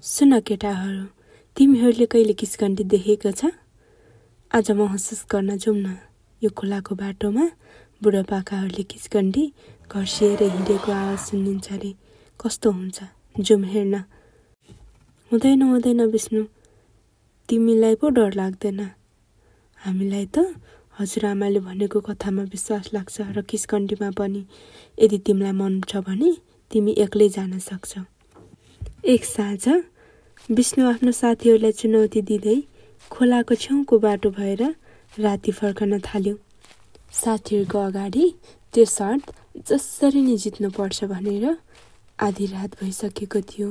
सुन केटाहरू, तिमीहरूले कहिले किस्कण्डी देखेको छ? आज महसुस गर्न जाउँ न। यो खोलाको बाटोमा बुढापाकाहरूले किस्कण्डी घर्सिएर हिँडेको आवाज सुनिन्छ रे। कस्तो हुन्छ? जाउँ हेर्न। हुँदैन विष्णु, तिमीलाई पो डर लाग्दैन? हामीलाई त हजुरआमाले भनेको कथामा विश्वास लाग्छ र किस्कण्डीमा पनि। यदि तिमीलाई मन छ भने तिमी एक्लै जान सक्छौ। एक साँझ विष्णु आफ्नो साथीहरूलाई चुनौती दिँदै खोलाको छेउको बाटो भएर राति फर्कन थाल्यो। साथीहरूको अगाडि त्यो शर्त जसरी नै जित्नुपर्छ भनेर आधी रात भइसकेको थियो।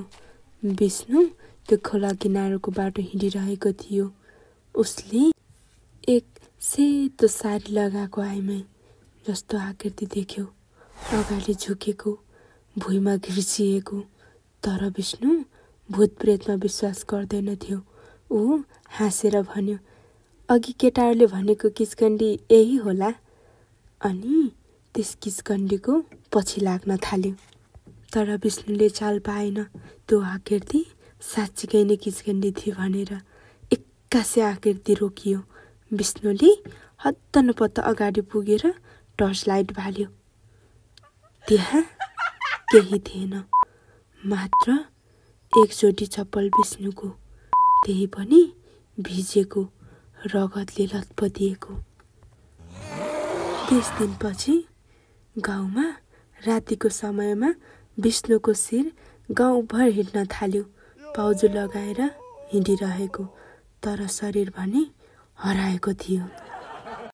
विष्णु त्यो खोला किनारको बाटो हिँडिरहेको थियो। उसले एक सेतो साडी लगाएको आइमाई जस्तो आकृति देख्यो, अगाडि झुकेको, भुइँमा घिर्सिएको। तर विष्णु भूत प्रेतमा विश्वास गर्दैन थियो। ऊ हाँसेर भन्यो, अघि केटाहरूले भनेको किस्कण्डी यही होला। अनि त्यस किस्कण्डीको पछि लाग्न थाल्यो। तर विष्णुले चाल पाएन त्यो आकृति साँच्चीकै नै किस्कण्डी थियो भनेर। एक्कासी आकृति रोकियो। विष्णुले हत्तनपत्त अगाडि पुगेर टर्च लाइट बाल्यो। त्यहाँ केही थिएन, मात्र एकचोटि चप्पल विष्णुको, त्यही पनि भिजेको, रगतले लतपतिएको। त्यस दिनपछि गाउँमा रातिको समयमा विष्णुको शिर गाउँभर हिँड्न थाल्यो, पाउजु लगाएर हिँडिरहेको, तर शरीर भने हराएको थियो।